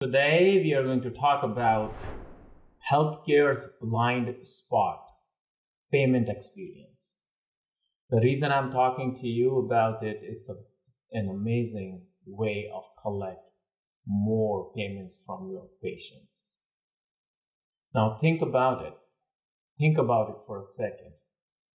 Today, we are going to talk about healthcare's blind spot, payment experience. The reason I'm talking to you about it, it's an amazing way of collect more payments from your patients. Now think about it. Think about it for a second.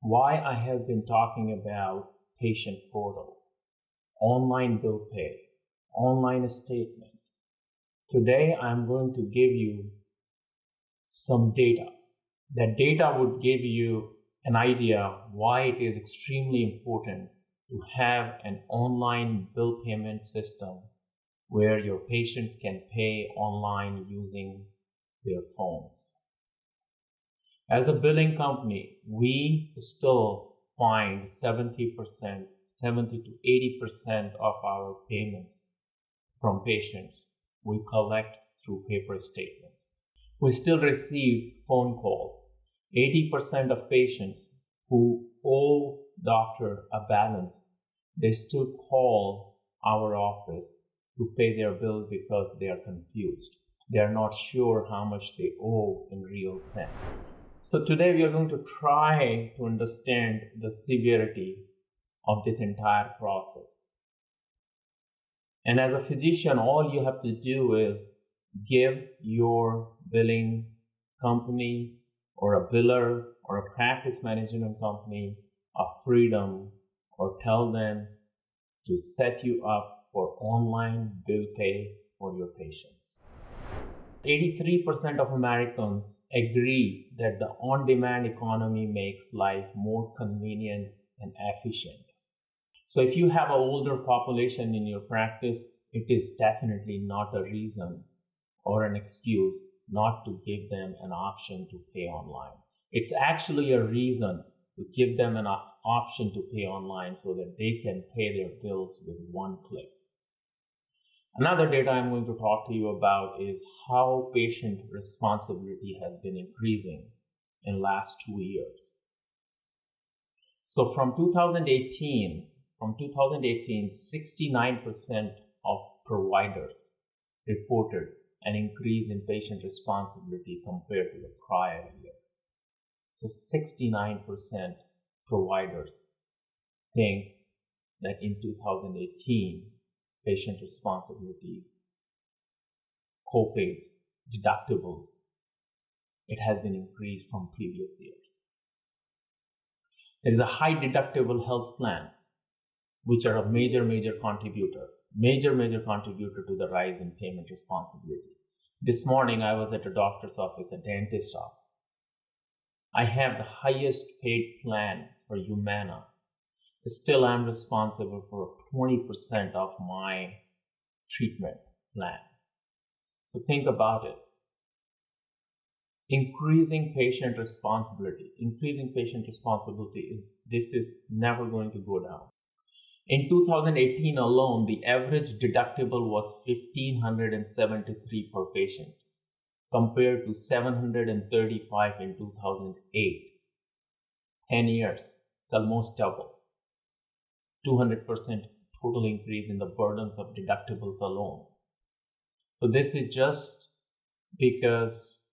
Why I have been talking about patient portal, online bill pay, online statement. Today, I'm going to give you some data. That data would give you an idea why it is extremely important to have an online bill payment system where your patients can pay online using their phones. As a billing company, we still find 70% to 80% of our payments from patients we collect through paper statements. We still receive phone calls. 80% of patients who owe doctor a balance, they still call our office to pay their bill because they are confused. They are not sure how much they owe in real sense. So today we are going to try to understand the severity of this entire process. And as a physician, all you have to do is give your billing company or a biller or a practice management company a freedom or tell them to set you up for online bill pay for your patients. 83% of Americans agree that the on-demand economy makes life more convenient and efficient. So if you have an older population in your practice, it is definitely not a reason or an excuse not to give them an option to pay online. It's actually a reason to give them an option to pay online so that they can pay their bills with one click. Another data I'm going to talk to you about is how patient responsibility has been increasing in the last 2 years. So from 2018, 69% of providers reported an increase in patient responsibility compared to the prior year. So 69% providers think that in 2018, patient responsibility, co-pays, deductibles, it has been increased from previous years. There is a high deductible health plans, which are a major contributor to the rise in payment responsibility. This morning, I was at a doctor's office, a dentist's office. I have the highest paid plan for Humana. Still, I'm responsible for 20% of my treatment plan. So think about it. Increasing patient responsibility, this is never going to go down. In 2018 alone, the average deductible was $1,573 per patient, compared to $735 in 2008. 10 years, it's almost double. 200% total increase in the burdens of deductibles alone. So this is just because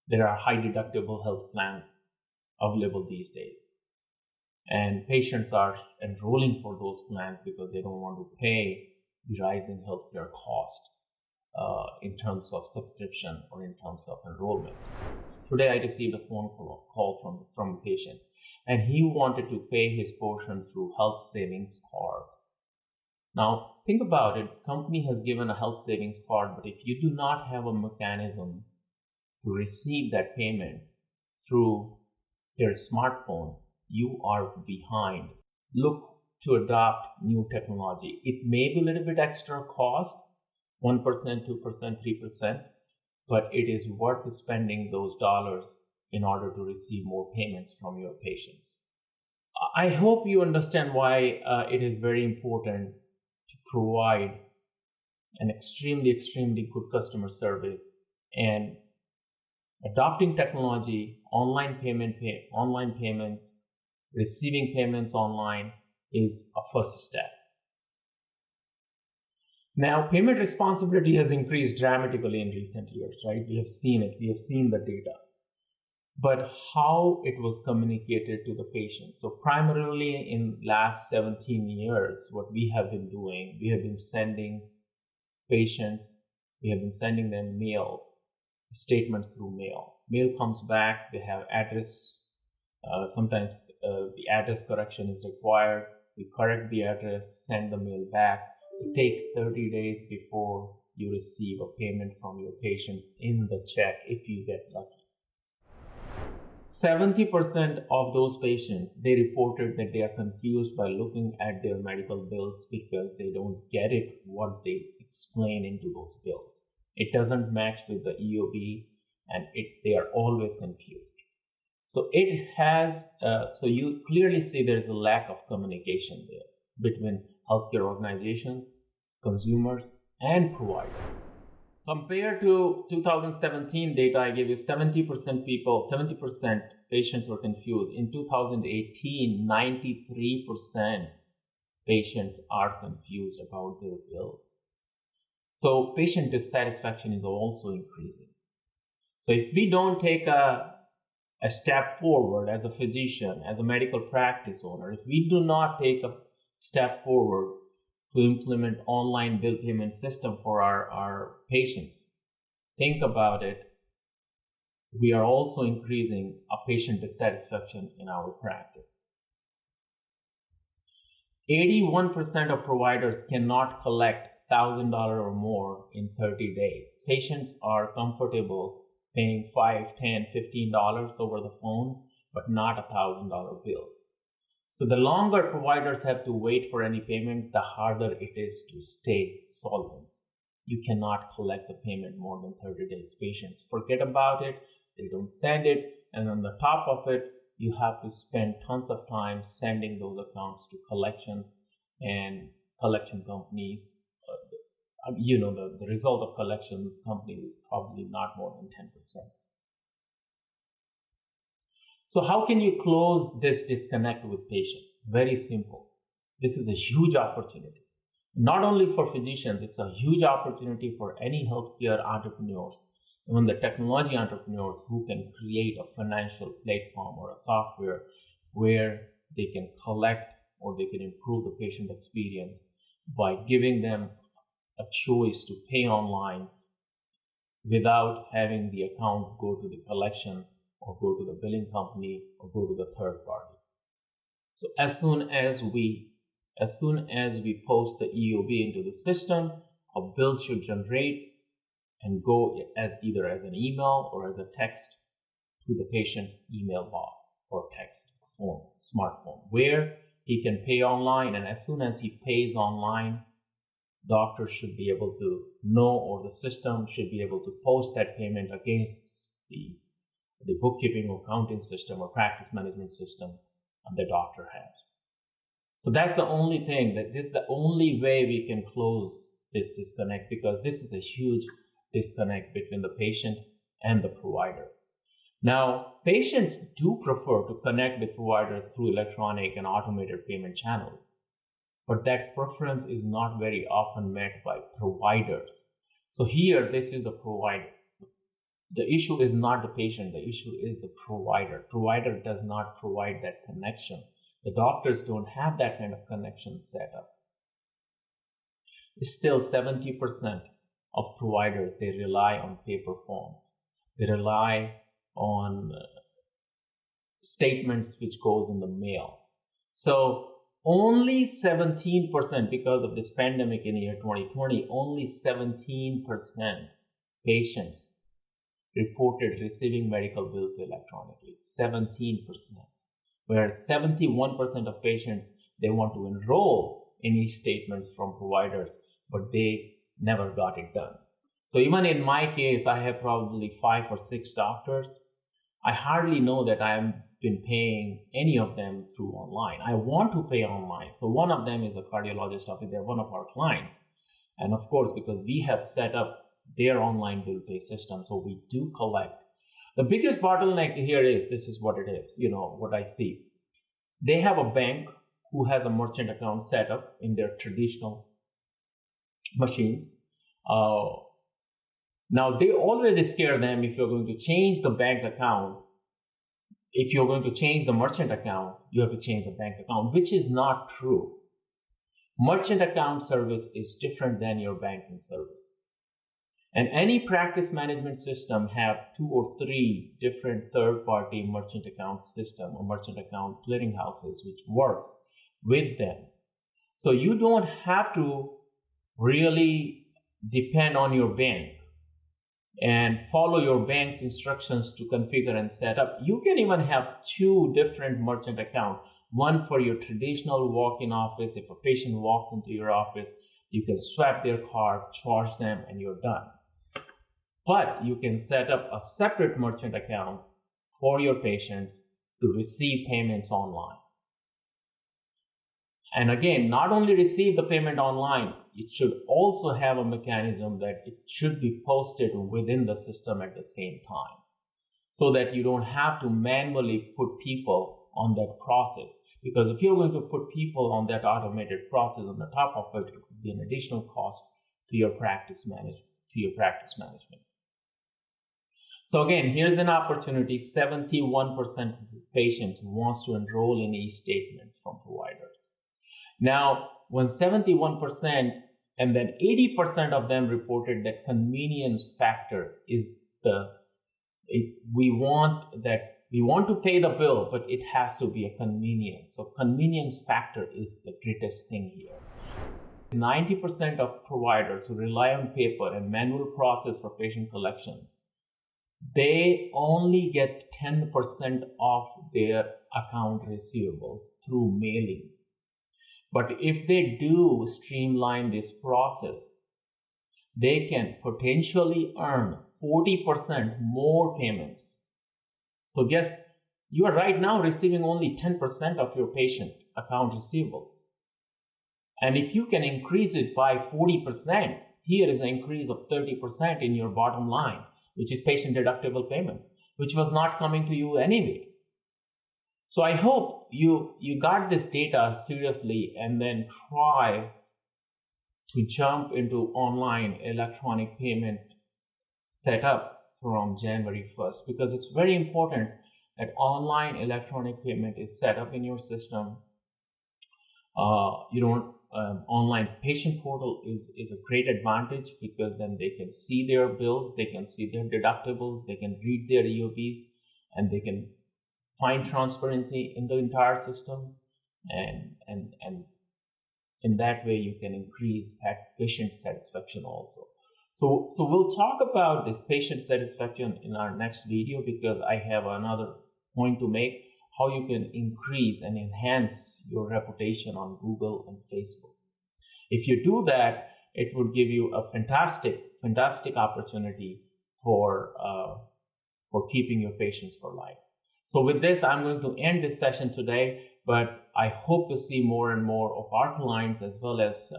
there are high deductible health plans available these days. And patients are enrolling for those plans because they don't want to pay the rise in healthcare cost in terms of subscription or in terms of enrollment. Today I received a phone call from a patient, and he wanted to pay his portion through health savings card. Now think about it, company has given a health savings card, but if you do not have a mechanism to receive that payment through their smartphone, you are behind. Look to adopt new technology. It may be a little bit extra cost, 1%, 2%, 3%, but it is worth spending those dollars in order to receive more payments from your patients. I hope you understand why it is very important to provide an extremely good customer service, and adopting technology, online payments, receiving payments online is a first step. Now, payment responsibility has increased dramatically in recent years, right? We have seen it, we have seen the data. But how it was communicated to the patient. So primarily in last 17 years, what we have been doing, we have been sending patients, we have been sending them mail, statements through mail. Mail comes back, they have address. Sometimes the address correction is required. We correct the address, send the mail back. It takes 30 days before you receive a payment from your patients in the check if you get lucky. 70% of those patients, they reported that they are confused by looking at their medical bills because they don't get it what they explain into those bills. It doesn't match with the EOB and they are always confused. So it has, so you clearly see there's a lack of communication there between healthcare organizations, consumers, and providers. Compared to 2017 data, I gave you 70% patients were confused. In 2018, 93% patients are confused about their bills. So patient dissatisfaction is also increasing. So if we don't take a step forward as a physician, as a medical practice owner, if we do not take a step forward to implement online bill payment system for our patients, think about it, we are also increasing a patient dissatisfaction in our practice. 81% of providers cannot collect $1,000 or more in 30 days. Patients are comfortable paying $5, $10, $15 over the phone, but not a $1,000 bill. So the longer providers have to wait for any payments, the harder it is to stay solvent. You cannot collect the payment more than 30 days. Patients forget about it, they don't send it, and on the top of it, you have to spend tons of time sending those accounts to collections, and collection companies, the result of collection companies is probably not more than 10%. So how can you close this disconnect with patients? Very simple. This is a huge opportunity. Not only for physicians, it's a huge opportunity for any healthcare entrepreneurs, even the technology entrepreneurs who can create a financial platform or a software where they can collect or they can improve the patient experience by giving them a choice to pay online without having the account go to the collection or go to the billing company or go to the third party. So as soon as we post the EOB into the system, a bill should generate and go as either as an email or as a text to the patient's email box or text phone, smartphone, where he can pay online. And as soon as he pays online, doctor should be able to know, or the system should be able to post that payment against the bookkeeping or accounting system or practice management system the doctor has. So that's the only thing, that this is the only way we can close this disconnect, because this is a huge disconnect between the patient and the provider. Now, patients do prefer to connect with providers through electronic and automated payment channels, but that preference is not very often met by providers. So here, this is the provider. The issue is not the patient, the issue is the provider. Provider does not provide that connection. The doctors don't have that kind of connection set up. Still, 70% of providers, they rely on paper forms. They rely on statements which goes in the mail. So only 17%, because of this pandemic in year 2020, only 17% patients reported receiving medical bills electronically, 17%. Whereas 71% of patients, they want to enroll in e-statements from providers, but they never got it done. So even in my case, I have probably 5 or 6 doctors. I hardly know that I've been paying any of them through online. I want to pay online. So one of them is a cardiologist office. They're one of our clients. And of course, because we have set up their online bill pay system, so we do collect. The biggest bottleneck here is, this is what it is, what I see. They have a bank who has a merchant account set up in their traditional machines. Now, they always scare them if you're going to change the bank account. If you're going to change the merchant account, you have to change the bank account, which is not true. Merchant account service is different than your banking service. And any practice management system have 2 or 3 different third-party merchant account system or merchant account clearinghouses, which works with them. So you don't have to really depend on your bank and follow your bank's instructions to configure and set up. You can even have 2 different merchant accounts. One for your traditional walk-in office. If a patient walks into your office, you can swap their card, charge them, and you're done. But you can set up a separate merchant account for your patients to receive payments online. And again, not only receive the payment online, it should also have a mechanism that it should be posted within the system at the same time, so that you don't have to manually put people on that process. Because if you're going to put people on that automated process on the top of it, it would be an additional cost to your practice management. So again, here's an opportunity. 71% of patients wants to enroll in e-statements from providers. Now, when 71% and then 80% of them reported that convenience factor we want to pay the bill, but it has to be a convenience. So convenience factor is the greatest thing here. 90% of providers who rely on paper and manual process for patient collection, they only get 10% of their account receivables through mailing. But if they do streamline this process, they can potentially earn 40% more payments. So guess, you are right now receiving only 10% of your patient account receivables. And if you can increase it by 40%, here is an increase of 30% in your bottom line, which is patient deductible payments, which was not coming to you anyway. So I hope you got this data seriously and then try to jump into online electronic payment setup from January 1st, because it's very important that online electronic payment is set up in your system. Online patient portal is a great advantage, because then they can see their bills, they can see their deductibles, they can read their EOBs, and they can find transparency in the entire system, and in that way you can increase patient satisfaction also. So we'll talk about this patient satisfaction in our next video, because I have another point to make, how you can increase and enhance your reputation on Google and Facebook. If you do that, it would give you a fantastic opportunity for keeping your patients for life. So with this, I'm going to end this session today, but I hope to see more and more of our clients as well as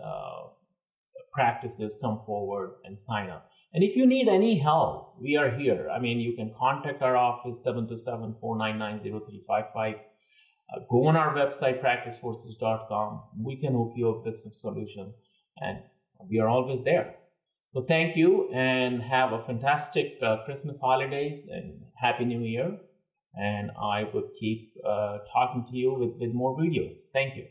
practices come forward and sign up. And if you need any help, we are here. I mean, you can contact our office, 727-499-0355. Go on our website, practiceforces.com. We can hook you up with some solution, and we are always there. So thank you, and have a fantastic Christmas holidays and Happy New Year. And I would keep talking to you with more videos. Thank you.